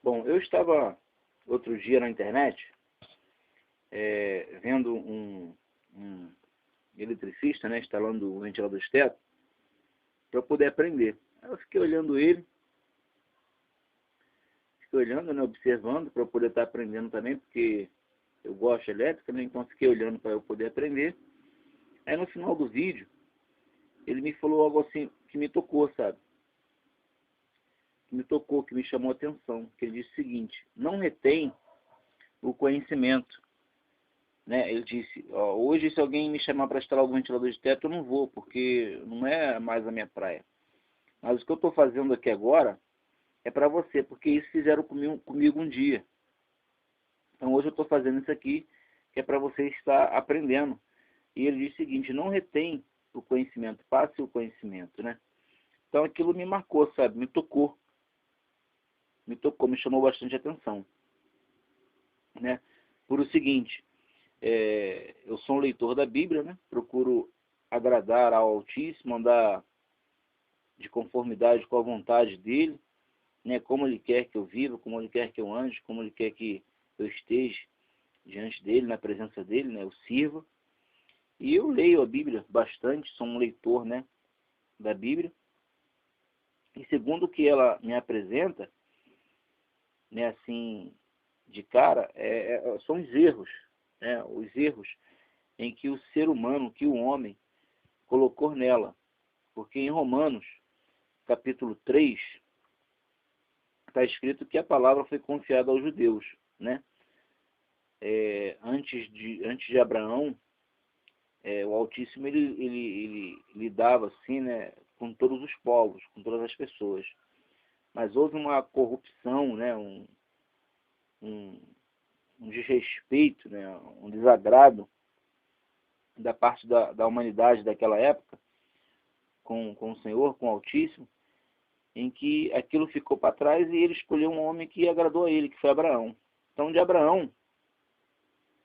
Bom, eu estava outro dia na internet vendo um eletricista, né, instalando o ventilador de teto para poder aprender. Aí eu fiquei olhando ele, né, observando para eu poder estar aprendendo também, porque eu gosto de elétrica, né, então fiquei olhando para eu poder aprender. Aí no final do vídeo, ele me falou algo assim que me tocou, sabe? Que me tocou, que me chamou a atenção. Que ele disse o seguinte: não retém o conhecimento, né? Ele disse: ó, hoje se alguém me chamar para instalar algum ventilador de teto, eu não vou, porque não é mais a minha praia. Mas o que eu estou fazendo aqui agora é para você, porque isso fizeram comigo um dia. Então hoje eu estou fazendo isso aqui, que é para você estar aprendendo. E ele diz o seguinte: não retém o conhecimento, passe o conhecimento, né? Então aquilo me marcou, sabe? Me tocou, me chamou bastante atenção, né? Por o seguinte, eu sou um leitor da Bíblia, né? Procuro agradar ao Altíssimo, andar de conformidade com a vontade dele, né? Como ele quer que eu viva, como ele quer que eu ande, como ele quer que eu esteja diante dele, na presença dele, né? Eu sirva. E eu leio a Bíblia bastante, sou um leitor, né, da Bíblia. E segundo o que ela me apresenta, né, assim, de cara, são os erros, né, os erros em que o ser humano, que o homem, colocou nela. Porque em Romanos, capítulo 3, está escrito que a palavra foi confiada aos judeus, né? Antes de Abraão, o Altíssimo ele lidava assim, né, com todos os povos, com todas as pessoas. Mas houve uma corrupção, né, um desrespeito, né, um desagrado da parte da humanidade daquela época com o Senhor, com o Altíssimo, em que aquilo ficou para trás e ele escolheu um homem que agradou a ele, que foi Abraão. Então de Abraão,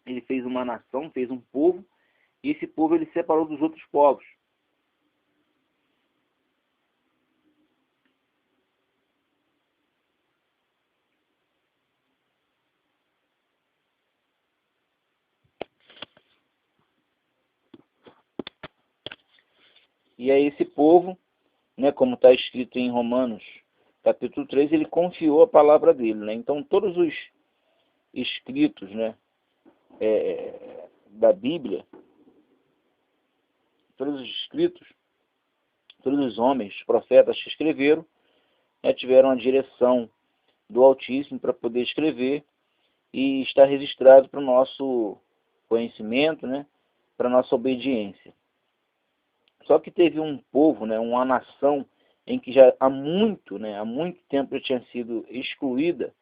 ele fez uma nação, fez um povo, e esse povo ele separou dos outros povos. E aí esse povo, né, como está escrito em Romanos, capítulo 3, ele confiou a palavra dele, né? Então todos os escritos, né, da Bíblia, todos os escritos, todos os homens, profetas que escreveram, né, tiveram a direção do Altíssimo para poder escrever e está registrado para o nosso conhecimento, né, para a nossa obediência. Só que teve um povo, né, uma nação em que já há muito tempo já tinha sido excluída,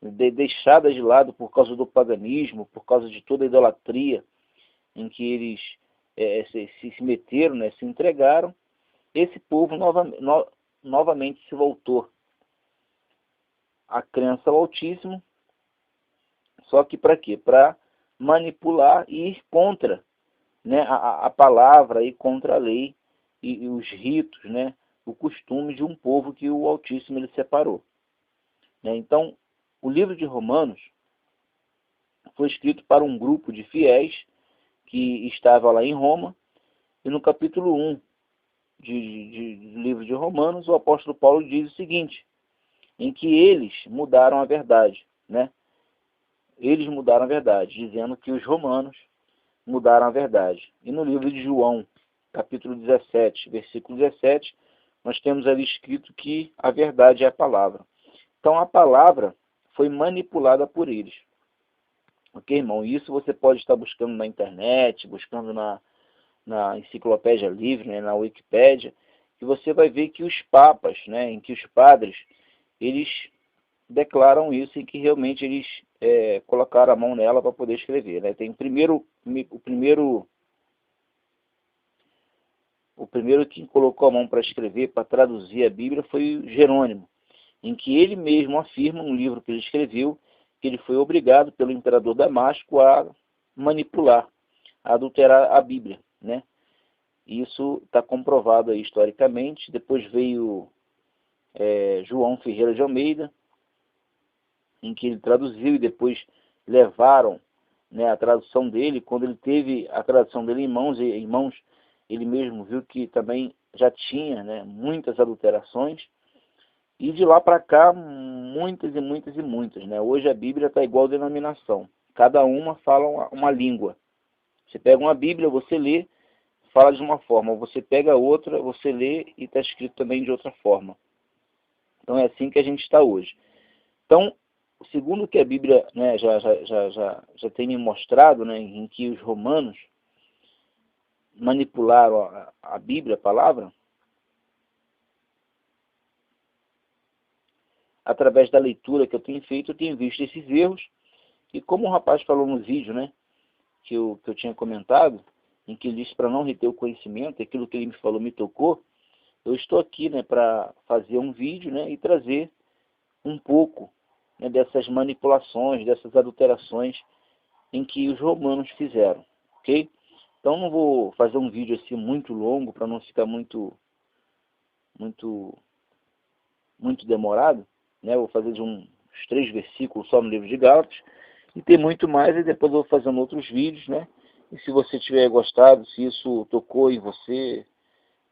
deixada de lado por causa do paganismo, por causa de toda a idolatria em que eles se meteram, né, se entregaram. Esse povo novamente se voltou à crença ao Altíssimo, só que para quê? Para manipular e ir contra, né, a palavra, ir contra a lei e os ritos, né, o costume de um povo que o Altíssimo ele separou, né? Então, o livro de Romanos foi escrito para um grupo de fiéis que estava lá em Roma, e no capítulo 1 do livro de Romanos, o apóstolo Paulo diz o seguinte, em que eles mudaram a verdade, né? Eles mudaram a verdade, dizendo que os romanos mudaram a verdade. E no livro de João, capítulo 17, versículo 17, nós temos ali escrito que a verdade é a palavra. Então a palavra foi manipulada por eles. Ok, irmão? Isso você pode estar buscando na internet, buscando na enciclopédia livre, né, na Wikipédia, que você vai ver que os papas, né, em que os padres, eles declaram isso e que realmente eles colocaram a mão nela para poder escrever, né? Tem o primeiro que colocou a mão para escrever, para traduzir a Bíblia, foi Jerônimo, em que ele mesmo afirma, um livro que ele escreveu, que ele foi obrigado pelo imperador Damasco a manipular, a adulterar a Bíblia, né? Isso está comprovado aí historicamente. Depois veio João Ferreira de Almeida, em que ele traduziu e depois levaram, né, a tradução dele. Quando ele teve a tradução dele em mãos, ele mesmo viu que também já tinha, né, muitas adulterações. E de lá para cá, muitas e muitas e muitas, né? Hoje a Bíblia está igual denominação. Cada uma fala uma língua. Você pega uma Bíblia, você lê, fala de uma forma. Você pega outra, você lê e está escrito também de outra forma. Então é assim que a gente está hoje. Então, segundo que a Bíblia, né, já tem me mostrado, né, em que os romanos manipularam a Bíblia, a palavra, através da leitura que eu tenho feito, eu tenho visto esses erros. E como o rapaz falou no vídeo, né, que eu tinha comentado, em que ele disse para não reter o conhecimento, aquilo que ele me falou me tocou, eu estou aqui, né, para fazer um vídeo, né, e trazer um pouco, né, dessas manipulações, dessas adulterações em que os romanos fizeram, ok? Então não vou fazer um vídeo assim muito longo para não ficar muito demorado, né? Vou fazer de uns 3 versículos só no livro de Gálatas, e tem muito mais, e depois eu vou fazendo outros vídeos, né? E se você tiver gostado, se isso tocou em você,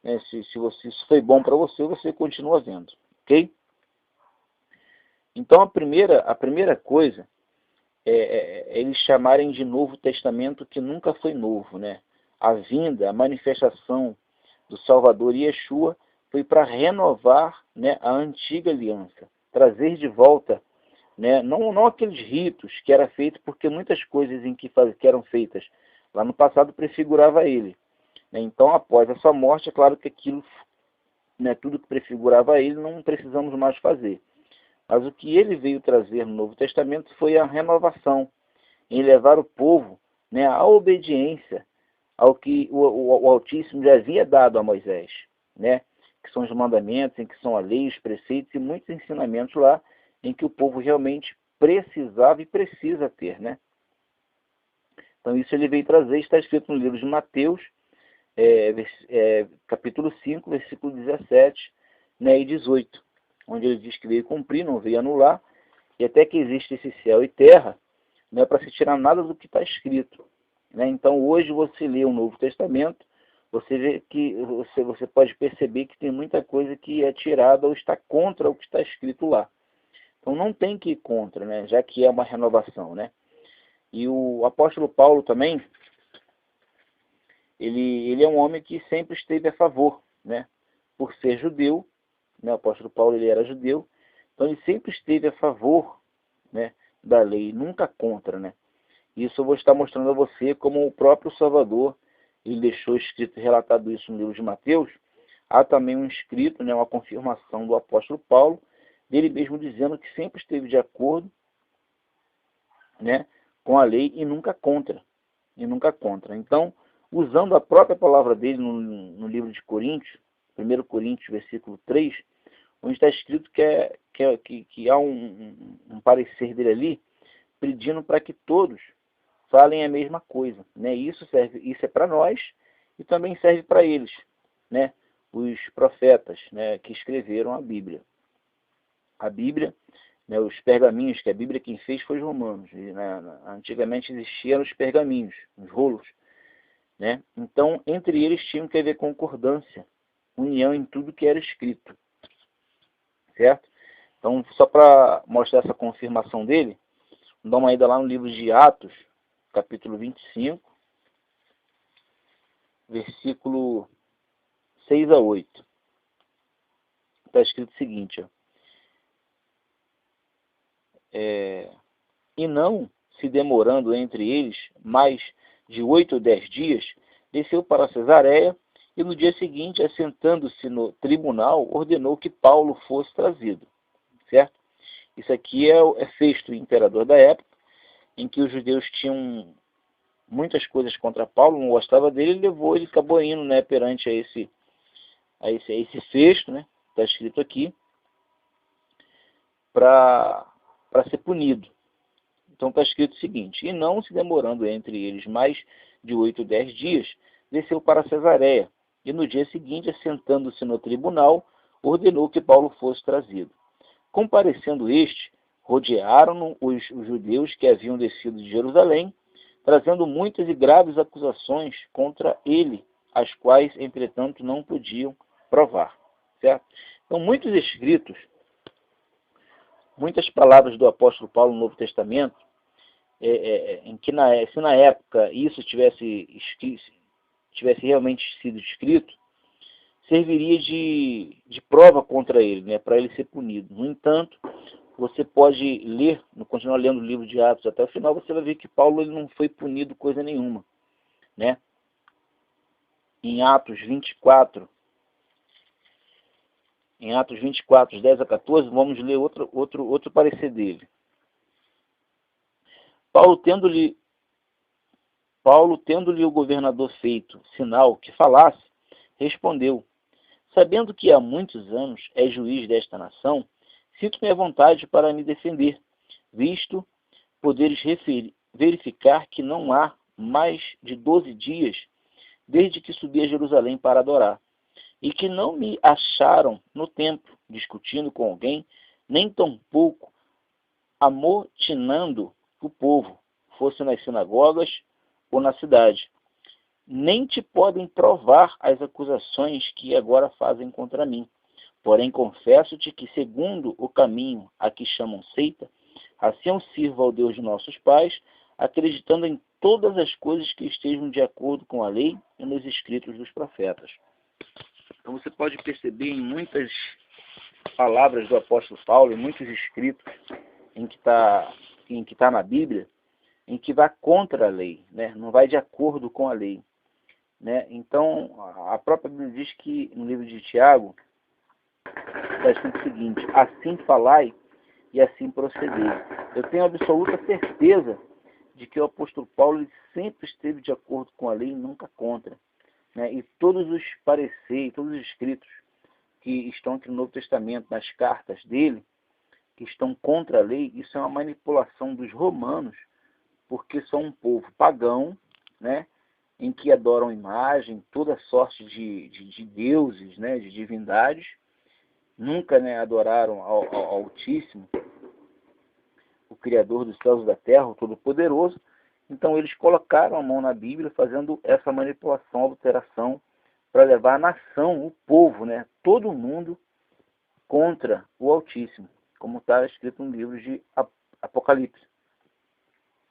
né? Se isso foi bom para você, você continua vendo, ok? Então a primeira coisa é eles chamarem de Novo Testamento que nunca foi novo, né? A vinda, a manifestação do Salvador Yeshua foi para renovar, né, a antiga aliança, trazer de volta, né, não aqueles ritos que era feito, porque muitas coisas que eram feitas lá no passado prefigurava ele, né? Então, após a sua morte, é claro que aquilo, né, tudo que prefigurava ele, não precisamos mais fazer. Mas o que ele veio trazer no Novo Testamento foi a renovação, em levar o povo, né, à obediência ao que o Altíssimo já havia dado a Moisés, né, que são os mandamentos, em que são a lei, os preceitos e muitos ensinamentos lá, em que o povo realmente precisava e precisa ter, né? Então isso ele veio trazer, está escrito no livro de Mateus, capítulo 5, versículo 17, né, e 18, onde ele diz que veio cumprir, não veio anular, e até que existe esse céu e terra, não é para se tirar nada do que está escrito, né? Então hoje você lê o Novo Testamento, você vê que você pode perceber que tem muita coisa que é tirada ou está contra o que está escrito lá. Então não tem que ir contra, né? Já que é uma renovação, né? E o apóstolo Paulo também, ele é um homem que sempre esteve a favor, né? Por ser judeu, né? O apóstolo Paulo ele era judeu, então ele sempre esteve a favor, né, da lei, nunca contra, né? Isso eu vou estar mostrando a você como o próprio Salvador, ele deixou escrito e relatado isso no livro de Mateus. Há também um escrito, né, uma confirmação do apóstolo Paulo, dele mesmo dizendo que sempre esteve de acordo, né, com a lei e nunca contra. E nunca contra. Então, usando a própria palavra dele no livro de Coríntios, 1 Coríntios, versículo 3, onde está escrito que há um parecer dele ali, pedindo para que todos falem a mesma coisa, né? Isso é para nós e também serve para eles, né? Os profetas, né, que escreveram a Bíblia. A Bíblia, né, os pergaminhos, que a Bíblia quem fez foi os romanos. E, né, antigamente existiam os pergaminhos, os rolos, né? Então, entre eles tinham que haver concordância, união em tudo que era escrito, certo? Então, só para mostrar essa confirmação dele, dá uma ida lá no livro de Atos, capítulo 25, versículo 6 a 8. Está escrito o seguinte, ó. E não se demorando entre eles mais de 8 ou 10 dias, desceu para Cesareia e no dia seguinte, assentando-se no tribunal, ordenou que Paulo fosse trazido. Certo? Isso aqui é Festo, o imperador da época, em que os judeus tinham muitas coisas contra Paulo, não gostava dele, ele acabou indo, né, perante a esse Festo, né, está escrito aqui, para ser punido. Então está escrito o seguinte: e não se demorando entre eles mais de 8 ou 10 dias, desceu para Cesareia, e no dia seguinte, assentando-se no tribunal, ordenou que Paulo fosse trazido. Comparecendo este, Rodearam-no os judeus que haviam descido de Jerusalém, trazendo muitas e graves acusações contra ele, as quais, entretanto, não podiam provar. Certo? Então, muitos escritos, muitas palavras do apóstolo Paulo no Novo Testamento, em que se na época isso tivesse realmente sido escrito, serviria de prova contra ele, né, para ele ser punido. No entanto, você pode ler, continuar lendo o livro de Atos até o final, você vai ver que Paulo ele não foi punido coisa nenhuma. Né? Em Atos 24, 10 a 14, vamos ler outro parecer dele. Paulo, tendo-lhe o governador feito sinal que falasse, respondeu: sabendo que há muitos anos é juiz desta nação, sinto-me à vontade para me defender, visto poderes verificar que não há mais de 12 dias desde que subi a Jerusalém para adorar, e que não me acharam no templo, discutindo com alguém, nem tampouco amotinando o povo, fosse nas sinagogas ou na cidade. Nem te podem provar as acusações que agora fazem contra mim. Porém, confesso-te que, segundo o caminho a que chamam seita, assim eu sirvo ao Deus de nossos pais, acreditando em todas as coisas que estejam de acordo com a lei e nos escritos dos profetas. Então você pode perceber em muitas palavras do apóstolo Paulo, em muitos escritos em que está na Bíblia, em que vai contra a lei, né? Não vai de acordo com a lei. Né? Então, a própria Bíblia diz que, no livro de Tiago, está escrito o seguinte: assim falai e assim procedei. Eu tenho absoluta certeza de que o apóstolo Paulo ele sempre esteve de acordo com a lei e nunca contra. Né? E todos os pareceres, todos os escritos que estão aqui no Novo Testamento, nas cartas dele, que estão contra a lei, isso é uma manipulação dos romanos, porque são um povo pagão, né? Em que adoram imagem, toda sorte de deuses, né? De divindades, nunca, né, adoraram ao Altíssimo, o Criador dos céus e da terra, o Todo-Poderoso. Então eles colocaram a mão na Bíblia, fazendo essa manipulação, alteração, para levar a nação, o povo, né, todo mundo contra o Altíssimo, como está escrito no livro de Apocalipse,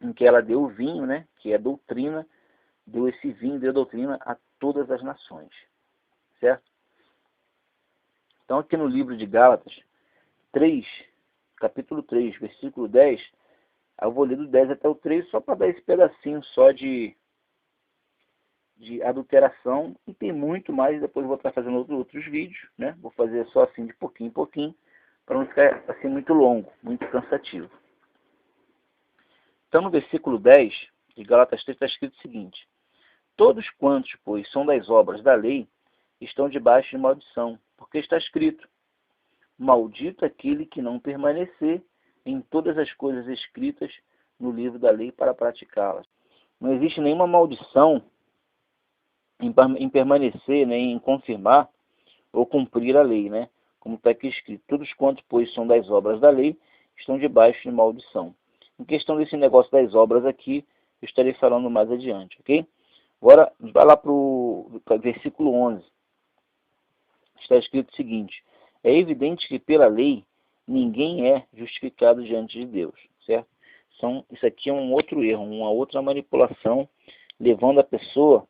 em que ela deu o vinho, né, que é doutrina, deu esse vinho, deu doutrina a todas as nações, certo? Então aqui no livro de Gálatas 3, capítulo 3, versículo 10, eu vou ler do 10 até o 3, só para dar esse pedacinho só de adulteração, e tem muito mais, depois vou estar fazendo outros vídeos, né? Vou fazer só assim de pouquinho em pouquinho, para não ficar assim muito longo, muito cansativo. Então no versículo 10 de Gálatas 3 está escrito o seguinte: todos quantos, pois, são das obras da lei, estão debaixo de maldição, porque está escrito: maldito aquele que não permanecer em todas as coisas escritas no livro da lei para praticá-las. Não existe nenhuma maldição em permanecer, né, em confirmar ou cumprir a lei, né? Como está aqui escrito: todos quantos, pois, são das obras da lei, estão debaixo de maldição. Em questão desse negócio das obras aqui, eu estarei falando mais adiante, ok? Agora, vai lá para o versículo 11. Está escrito o seguinte: é evidente que pela lei ninguém é justificado diante de Deus, certo? Isso aqui é um outro erro, uma outra manipulação, levando a pessoa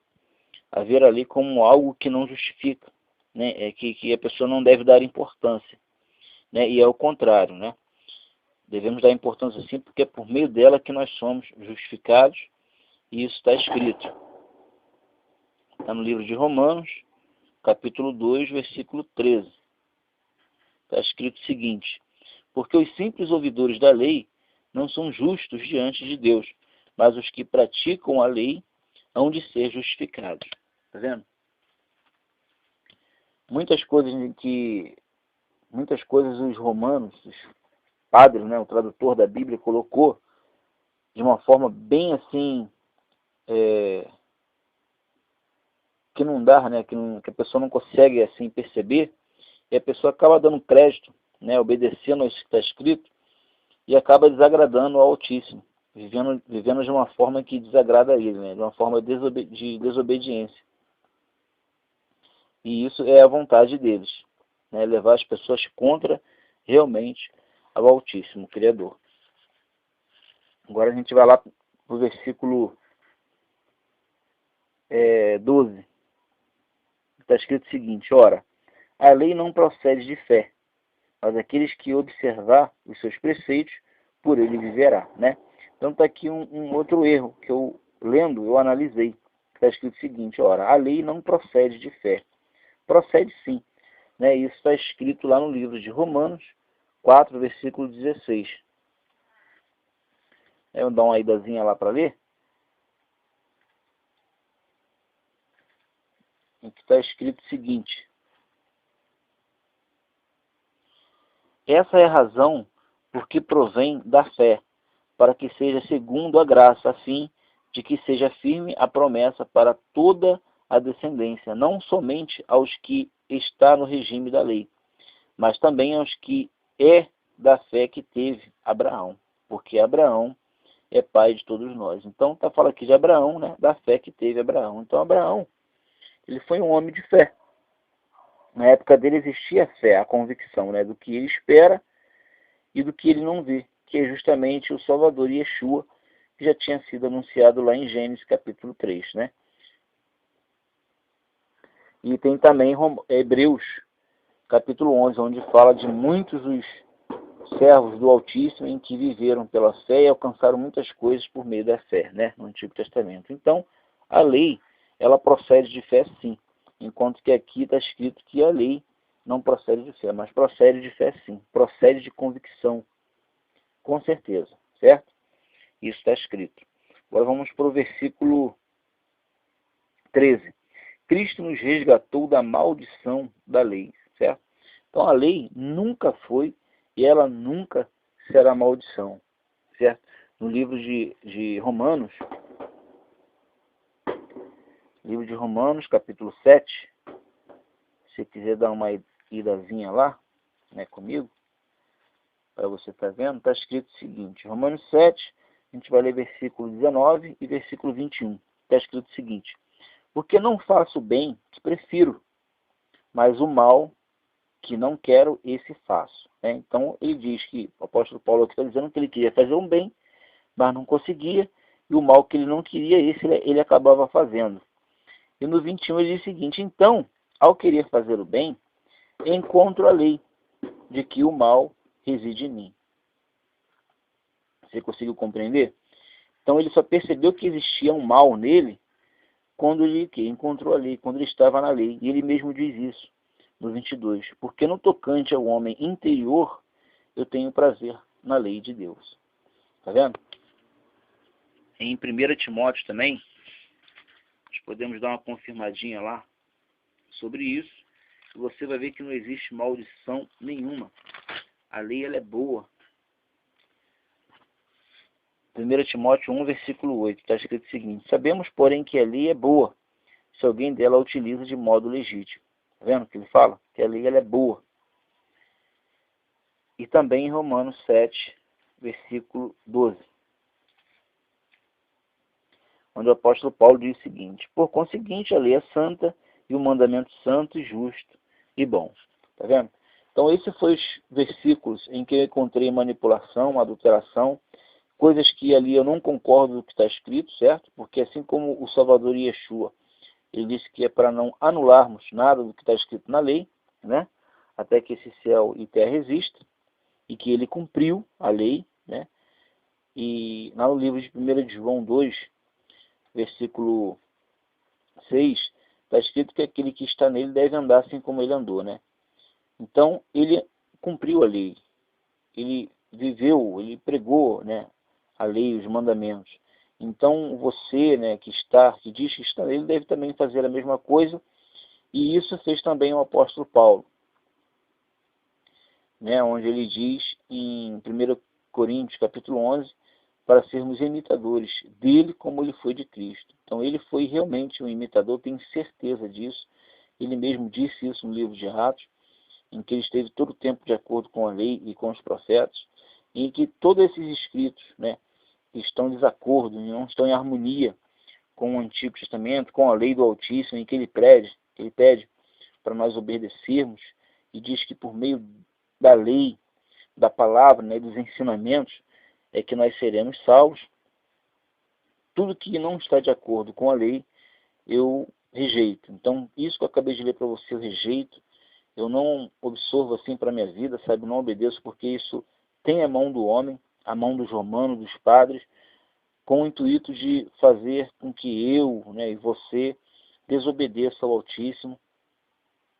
a ver a lei como algo que não justifica, né? Que a pessoa não deve dar importância, né? E é o contrário, né? Devemos dar importância sim, porque é por meio dela que nós somos justificados, e isso está escrito. Está no livro de Romanos, capítulo 2, versículo 13. Está escrito o seguinte: porque os simples ouvidores da lei não são justos diante de Deus, mas os que praticam a lei hão de ser justificados. Está vendo? Muitas coisas os romanos, os padres, né, o tradutor da Bíblia, colocou de uma forma bem assim, que não dá, né, que a pessoa não consegue assim perceber, e a pessoa acaba dando crédito, né, obedecendo ao que está escrito, e acaba desagradando ao Altíssimo, vivendo de uma forma que desagrada a ele, né? De uma forma de desobediência. E isso é a vontade deles, né? Levar as pessoas contra realmente ao Altíssimo Criador. Agora a gente vai lá para o versículo 12. Está escrito o seguinte: ora, a lei não procede de fé, mas aqueles que observar os seus preceitos, por ele viverá, né? Então está aqui um outro erro que eu, lendo, eu analisei. Está escrito o seguinte: ora, a lei não procede de fé. Procede sim, né? Isso está escrito lá no livro de Romanos 4, versículo 16. Eu vou dar uma idazinha lá para ler. Em que está escrito o seguinte: essa é a razão por que provém da fé, para que seja segundo a graça, a fim de que seja firme a promessa para toda a descendência, não somente aos que está no regime da lei, mas também aos que é da fé que teve Abraão, porque Abraão é pai de todos nós. Então está falando aqui de Abraão, né, da fé que teve Abraão. Então Abraão, ele foi um homem de fé. Na época dele existia a fé, a convicção, né, do que ele espera e do que ele não vê, que é justamente o Salvador Yeshua, que já tinha sido anunciado lá em Gênesis capítulo 3, né? E tem também Hebreus capítulo 11, onde fala de muitos os servos do Altíssimo em que viveram pela fé e alcançaram muitas coisas por meio da fé, né? No Antigo Testamento. Então, a lei, ela procede de fé sim, enquanto que aqui está escrito que a lei não procede de fé, mas procede de fé sim, procede de convicção, com certeza, certo? Isso está escrito. Agora vamos para o versículo 13. Cristo nos resgatou da maldição da lei, certo? Então a lei nunca foi e ela nunca será maldição, certo? No livro de Romanos, capítulo 7, se você quiser dar uma idazinha lá, né, comigo, para você estar vendo, está escrito o seguinte: Romanos 7, a gente vai ler versículo 19 e versículo 21. Está escrito o seguinte: porque não faço o bem que prefiro, mas o mal que não quero, esse faço. Né? Então ele diz que, o apóstolo Paulo aqui está dizendo que ele queria fazer um bem, mas não conseguia, e o mal que ele não queria, esse ele acabava fazendo. E no 21 ele diz o seguinte: então, ao querer fazer o bem, encontro a lei de que o mal reside em mim. Você conseguiu compreender? Então ele só percebeu que existia um mal nele quando ele encontrou a lei, quando ele estava na lei. E ele mesmo diz isso no 22. Porque no tocante ao homem interior, eu tenho prazer na lei de Deus. Tá vendo? Em 1 Timóteo também, nós podemos dar uma confirmadinha lá sobre isso. E você vai ver que não existe maldição nenhuma. A lei ela é boa. 1 Timóteo 1, versículo 8, está escrito o seguinte: sabemos, porém, que a lei é boa, se alguém dela a utiliza de modo legítimo. Está vendo que ele fala? Que a lei ela é boa. E também em Romanos 7, versículo 12, onde o apóstolo Paulo diz o seguinte: por conseguinte, a lei é santa e o mandamento santo e justo e bom. Está vendo? Então, esses foram os versículos em que eu encontrei manipulação, adulteração, coisas que ali eu não concordo com o que está escrito, certo? Porque assim como o Salvador Yeshua, ele disse que é para não anularmos nada do que está escrito na lei, né? Até que esse céu e terra existam, e que ele cumpriu a lei, né? E lá no livro de 1 de João 2, versículo 6, está escrito que aquele que está nele deve andar assim como ele andou, né? Então, ele cumpriu a lei, ele viveu, ele pregou, né, a lei, os mandamentos. Então, você, né, que diz que está nele, deve também fazer a mesma coisa, e isso fez também o apóstolo Paulo, né, onde ele diz em 1 Coríntios, capítulo 11, para sermos imitadores dele como ele foi de Cristo. Então, ele foi realmente um imitador, tenho certeza disso. Ele mesmo disse isso no livro de Atos, em que ele esteve todo o tempo de acordo com a lei e com os profetas. em que todos esses escritos, né, estão em desacordo, não estão em harmonia com o Antigo Testamento, com a lei do Altíssimo, em que ele pede para nós obedecermos, e diz que por meio da lei, da palavra, né, dos ensinamentos, é que nós seremos salvos. Tudo que não está de acordo com a lei, eu rejeito. Então, isso que eu acabei de ler para você, eu rejeito. Eu não absorvo assim para a minha vida, sabe? Não obedeço, porque isso tem a mão do homem, a mão dos romanos, dos padres, com o intuito de fazer com que eu, né, e você desobedeça ao Altíssimo,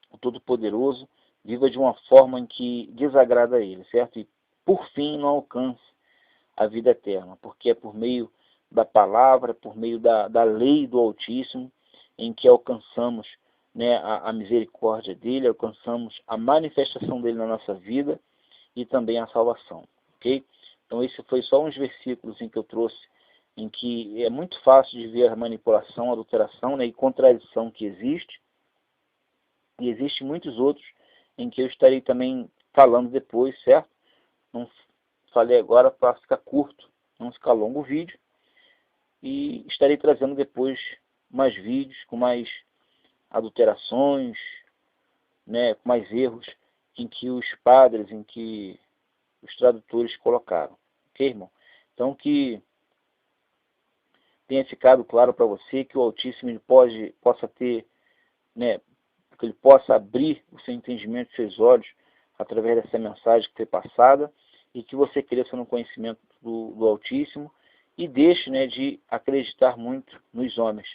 o Todo-Poderoso, viva de uma forma em que desagrada a Ele, certo? E, por fim, não alcance a vida eterna, porque é por meio da palavra, por meio da lei do Altíssimo, em que alcançamos, né, a misericórdia dEle, alcançamos a manifestação dEle na nossa vida e também a salvação, ok? Então, esse foi só uns versículos em que eu trouxe, em que é muito fácil de ver a manipulação, a adulteração, né, e contradição que existe. E existem muitos outros em que eu estarei também falando depois, certo? Não falei agora para ficar curto, não ficar longo o vídeo. E estarei trazendo depois mais vídeos com mais adulterações, né, com mais erros em que os padres, em que os tradutores colocaram. Ok, irmão? Então, que tenha ficado claro para você que o Altíssimo ele possa ter, né, que ele possa abrir o seu entendimento, os seus olhos, através dessa mensagem que foi passada, e que você cresça no conhecimento do Altíssimo, e deixe, né, de acreditar muito nos homens,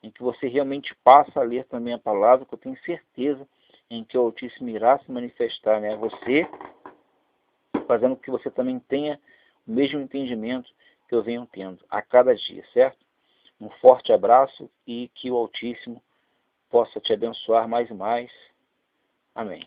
em que você realmente passa a ler também a palavra, que eu tenho certeza em que o Altíssimo irá se manifestar, né, a você, fazendo com que você também tenha o mesmo entendimento que eu venho tendo a cada dia, certo? Um forte abraço e que o Altíssimo possa te abençoar mais e mais. Amém.